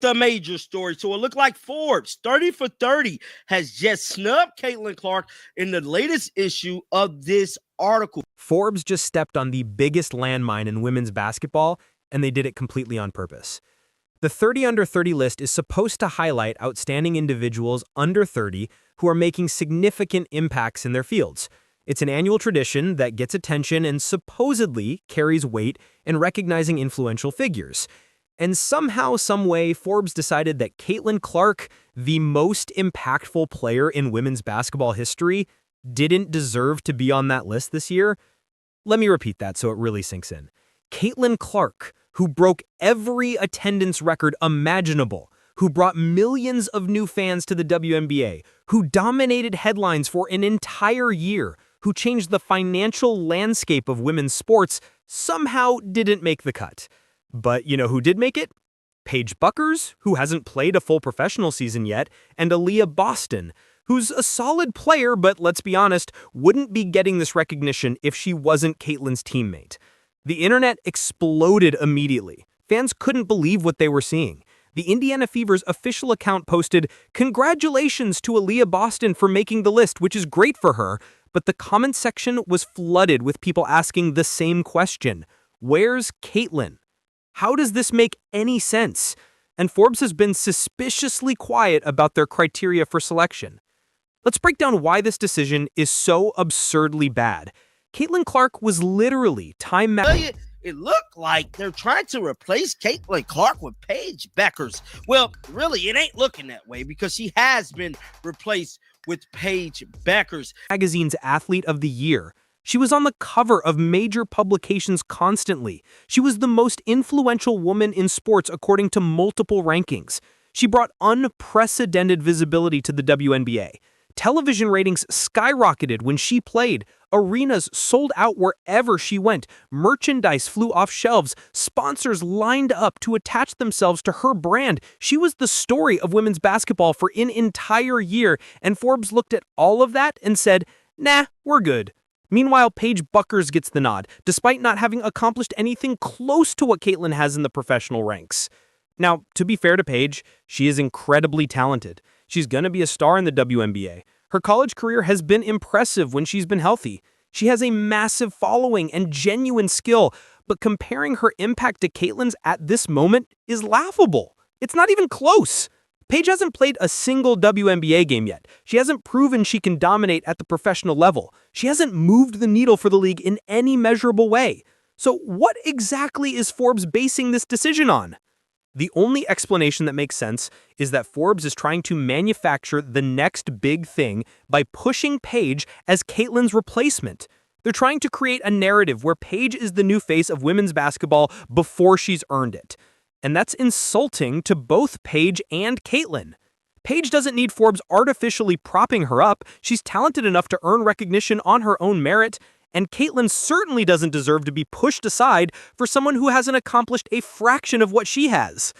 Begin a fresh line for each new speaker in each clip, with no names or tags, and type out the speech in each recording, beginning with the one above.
the major story. So it looked like Forbes, 30 for 30, has just snubbed Caitlin Clark in the latest issue of this article.
Forbes just stepped on the biggest landmine in women's basketball, and they did it completely on purpose. The 30 under 30 list is supposed to highlight outstanding individuals under 30 who are making significant impacts in their fields. It's an annual tradition that gets attention and supposedly carries weight in recognizing influential figures. And somehow, someway, Forbes decided that Caitlin Clark, the most impactful player in women's basketball history, didn't deserve to be on that list this year. Let me repeat that so it really sinks in. Caitlin Clark, who broke every attendance record imaginable, who brought millions of new fans to the WNBA, who dominated headlines for an entire year, who changed the financial landscape of women's sports, somehow didn't make the cut. But you know who did make it? Paige Bueckers, who hasn't played a full professional season yet, and Aaliyah Boston, who's a solid player, but let's be honest, wouldn't be getting this recognition if she wasn't Caitlin's teammate. The internet exploded immediately. Fans couldn't believe what they were seeing. The Indiana Fever's official account posted, "Congratulations to Aaliyah Boston for making the list, which is great for her," but the comment section was flooded with people asking the same question. Where's Caitlin? How does this make any sense? And Forbes has been suspiciously quiet about their criteria for selection. Let's break down why this decision is so absurdly bad. Caitlin Clark was literally Time
It looked like they're trying to replace Caitlin Clark with Paige Bueckers. Well, really, it ain't looking that way because she has been replaced with Paige Bueckers.
Magazine's Athlete of the Year. She was on the cover of major publications constantly. She was the most influential woman in sports according to multiple rankings. She brought unprecedented visibility to the WNBA. Television ratings skyrocketed when she played. Arenas sold out wherever she went. Merchandise flew off shelves. Sponsors lined up to attach themselves to her brand. She was the story of women's basketball for an entire year, and Forbes looked at all of that and said, "Nah, we're good." Meanwhile, Paige Bueckers gets the nod, despite not having accomplished anything close to what Caitlin has in the professional ranks. Now, to be fair to Paige, she is incredibly talented. She's going to be a star in the WNBA. Her college career has been impressive when she's been healthy. She has a massive following and genuine skill, but comparing her impact to Caitlin's at this moment is laughable. It's not even close. Paige hasn't played a single WNBA game yet. She hasn't proven she can dominate at the professional level. She hasn't moved the needle for the league in any measurable way. So what exactly is Forbes basing this decision on? The only explanation that makes sense is that Forbes is trying to manufacture the next big thing by pushing Paige as Caitlin's replacement. They're trying to create a narrative where Paige is the new face of women's basketball before she's earned it. And that's insulting to both Paige and Caitlin. Paige doesn't need Forbes artificially propping her up. She's talented enough to earn recognition on her own merit. And Caitlin certainly doesn't deserve to be pushed aside for someone who hasn't accomplished a fraction of what she has.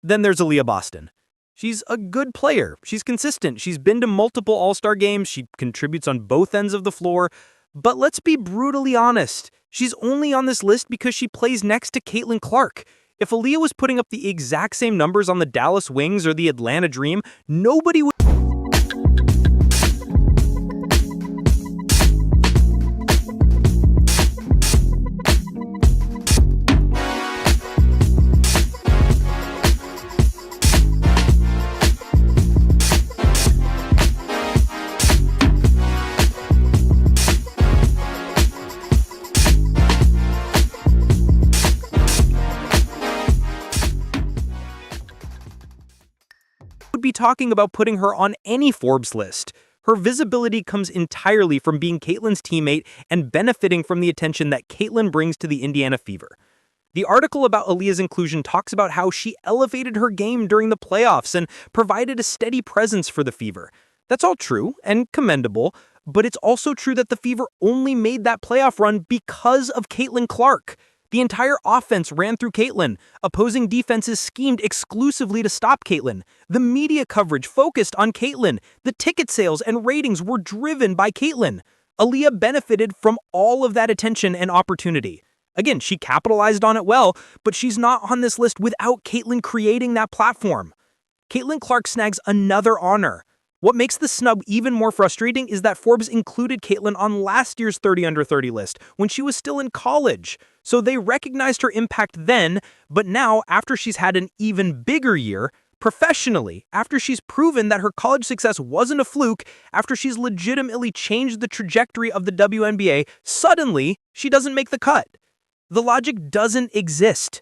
Then there's Aaliyah Boston. She's a good player. She's consistent. She's been to multiple All-Star games. She contributes on both ends of the floor. But let's be brutally honest. She's only on this list because she plays next to Caitlin Clark. If Aaliyah was putting up the exact same numbers on the Dallas Wings or the Atlanta Dream, nobody would be talking about putting her on any Forbes list. Her visibility comes entirely from being Caitlin's teammate and benefiting from the attention that Caitlin brings to the Indiana Fever. The article about Aaliyah's inclusion talks about how she elevated her game during the playoffs and provided a steady presence for the Fever. That's all true and commendable, but it's also true that the Fever only made that playoff run because of Caitlin Clark. The entire offense ran through Caitlin. Opposing defenses schemed exclusively to stop Caitlin. The media coverage focused on Caitlin. The ticket sales and ratings were driven by Caitlin. Aaliyah benefited from all of that attention and opportunity. Again, she capitalized on it well, but she's not on this list without Caitlin creating that platform. Caitlin Clark snags another honor. What makes the snub even more frustrating is that Forbes included Caitlin on last year's 30 under 30 list when she was still in college. So they recognized her impact then, but now, after she's had an even bigger year, professionally, after she's proven that her college success wasn't a fluke, after she's legitimately changed the trajectory of the WNBA, suddenly she doesn't make the cut. The logic doesn't exist.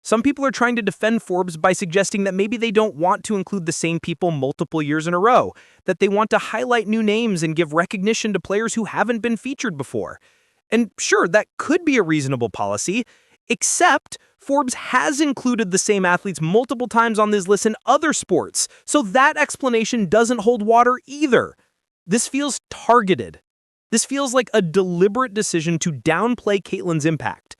Some people are trying to defend Forbes by suggesting that maybe they don't want to include the same people multiple years in a row, that they want to highlight new names and give recognition to players who haven't been featured before. And sure, that could be a reasonable policy, except Forbes has included the same athletes multiple times on this list in other sports, so that explanation doesn't hold water either. This feels targeted. This feels like a deliberate decision to downplay Caitlin's impact.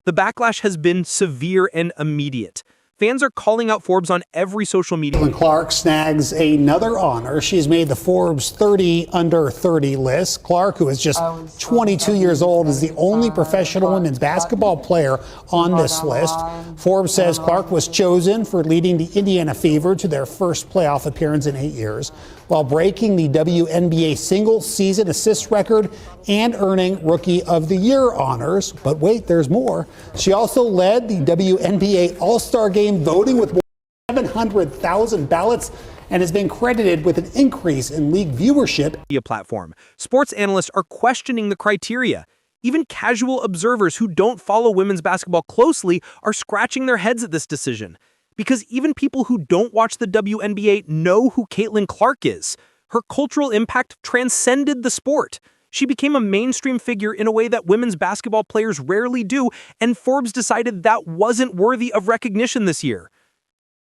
The backlash has been severe and immediate. Fans are calling out Forbes on every social media.
Caitlin Clark snags another honor. She's made the Forbes 30 under 30 list. Clark, who is just 22 years old, is the only professional women's basketball player on this list. Forbes says Clark was chosen for leading the Indiana Fever to their first playoff appearance in 8 years, while breaking the WNBA single-season assist record and earning Rookie of the Year honors. But wait, there's more. She also led the WNBA All-Star Game voting with more than 700,000 ballots and has been credited with an increase in league viewership.
Platform. Sports analysts are questioning the criteria. Even casual observers who don't follow women's basketball closely are scratching their heads at this decision. Because even people who don't watch the WNBA know who Caitlin Clark is. Her cultural impact transcended the sport. She became a mainstream figure in a way that women's basketball players rarely do, and Forbes decided that wasn't worthy of recognition this year.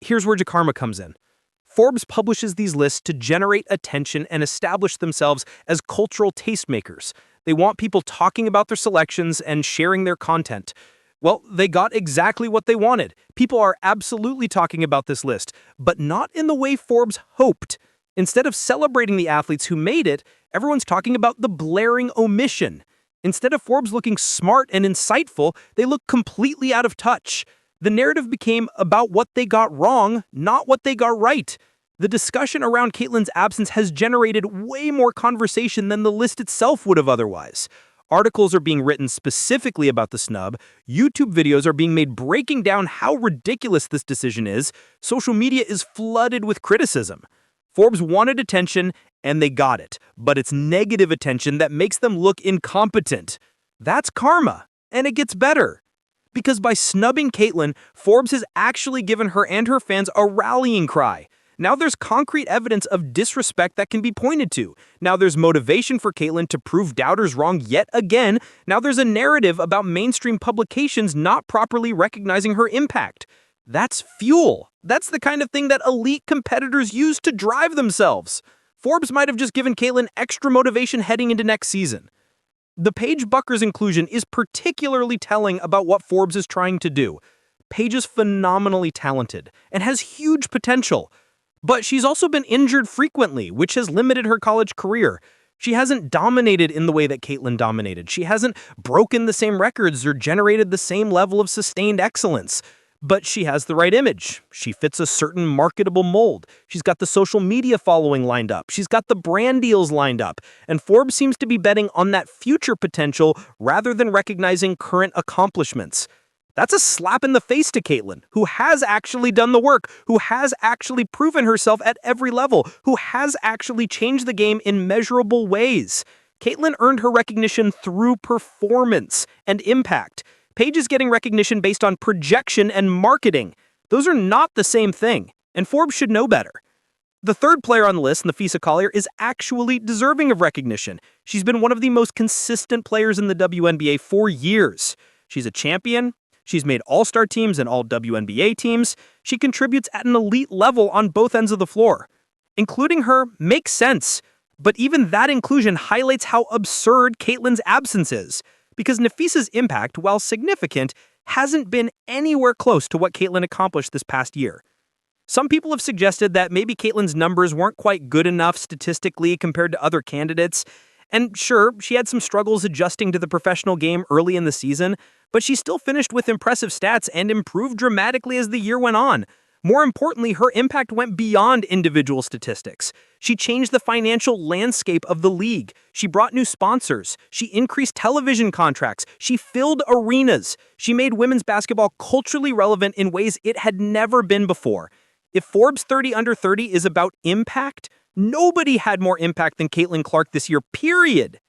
Here's where Jakarma comes in. Forbes publishes these lists to generate attention and establish themselves as cultural tastemakers. They want people talking about their selections and sharing their content. Well, they got exactly what they wanted. People are absolutely talking about this list, but not in the way Forbes hoped. Instead of celebrating the athletes who made it, everyone's talking about the blaring omission. Instead of Forbes looking smart and insightful, they look completely out of touch. The narrative became about what they got wrong, not what they got right. The discussion around Caitlin's absence has generated way more conversation than the list itself would have otherwise. Articles are being written specifically about the snub. YouTube videos are being made breaking down how ridiculous this decision is. Social media is flooded with criticism. Forbes wanted attention, and they got it. But it's negative attention that makes them look incompetent. That's karma, and it gets better. Because by snubbing Caitlin, Forbes has actually given her and her fans a rallying cry. Now there's concrete evidence of disrespect that can be pointed to. Now there's motivation for Caitlin to prove doubters wrong yet again. Now there's a narrative about mainstream publications not properly recognizing her impact. That's fuel. That's the kind of thing that elite competitors use to drive themselves. Forbes might have just given Caitlin extra motivation heading into next season. The Paige Bueckers inclusion is particularly telling about what Forbes is trying to do. Paige is phenomenally talented and has huge potential. But she's also been injured frequently, which has limited her college career. She hasn't dominated in the way that Caitlin dominated. She hasn't broken the same records or generated the same level of sustained excellence. But she has the right image. She fits a certain marketable mold. She's got the social media following lined up. She's got the brand deals lined up. And Forbes seems to be betting on that future potential rather than recognizing current accomplishments. That's a slap in the face to Caitlin, who has actually done the work, who has actually proven herself at every level, who has actually changed the game in measurable ways. Caitlin earned her recognition through performance and impact. Paige is getting recognition based on projection and marketing. Those are not the same thing, and Forbes should know better. The third player on the list, Napheesa Collier, is actually deserving of recognition. She's been one of the most consistent players in the WNBA for years. She's a champion. She's made all-star teams and all WNBA teams. She contributes at an elite level on both ends of the floor. Including her makes sense, but even that inclusion highlights how absurd Caitlin's absence is. Because Napheesa's impact, while significant, hasn't been anywhere close to what Caitlin accomplished this past year. Some people have suggested that maybe Caitlin's numbers weren't quite good enough statistically compared to other candidates, And sure, she had some struggles adjusting to the professional game early in the season, but she still finished with impressive stats and improved dramatically as the year went on. More importantly, her impact went beyond individual statistics. She changed the financial landscape of the league. She brought new sponsors. She increased television contracts. She filled arenas. She made women's basketball culturally relevant in ways it had never been before. If Forbes 30 Under 30 is about impact, nobody had more impact than Caitlin Clark this year, period.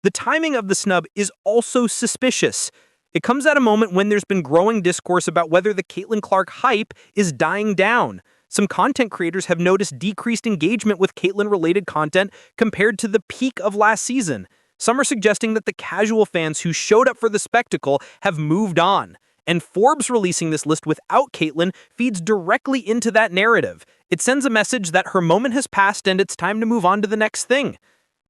The timing of the snub is also suspicious. It comes at a moment when there's been growing discourse about whether the Caitlin Clark hype is dying down. Some content creators have noticed decreased engagement with Caitlin-related content compared to the peak of last season. Some are suggesting that the casual fans who showed up for the spectacle have moved on. And Forbes releasing this list without Caitlin feeds directly into that narrative. It sends a message that her moment has passed and it's time to move on to the next thing.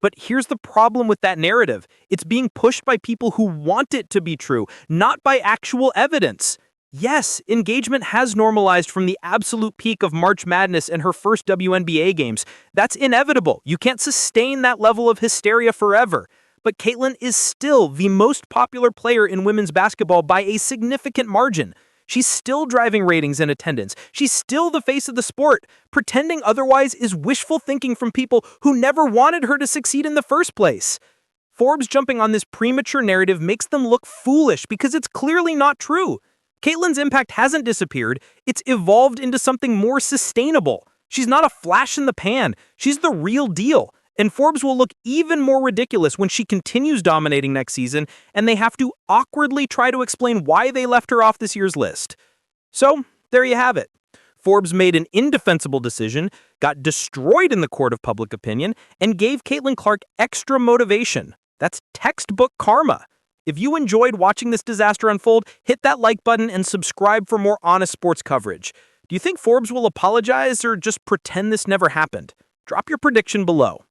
But here's the problem with that narrative. It's being pushed by people who want it to be true, not by actual evidence. Yes, engagement has normalized from the absolute peak of March Madness and her first WNBA games. That's inevitable. You can't sustain that level of hysteria forever. But Caitlin is still the most popular player in women's basketball by a significant margin. She's still driving ratings and attendance. She's still the face of the sport. Pretending otherwise is wishful thinking from people who never wanted her to succeed in the first place. Forbes jumping on this premature narrative makes them look foolish because it's clearly not true. Caitlin's impact hasn't disappeared. It's evolved into something more sustainable. She's not a flash in the pan. She's the real deal. And Forbes will look even more ridiculous when she continues dominating next season and they have to awkwardly try to explain why they left her off this year's list. So, there you have it. Forbes made an indefensible decision, got destroyed in the court of public opinion, and gave Caitlin Clark extra motivation. That's textbook karma. If you enjoyed watching this disaster unfold, hit that like button and subscribe for more honest sports coverage. Do you think Forbes will apologize or just pretend this never happened? Drop your prediction below.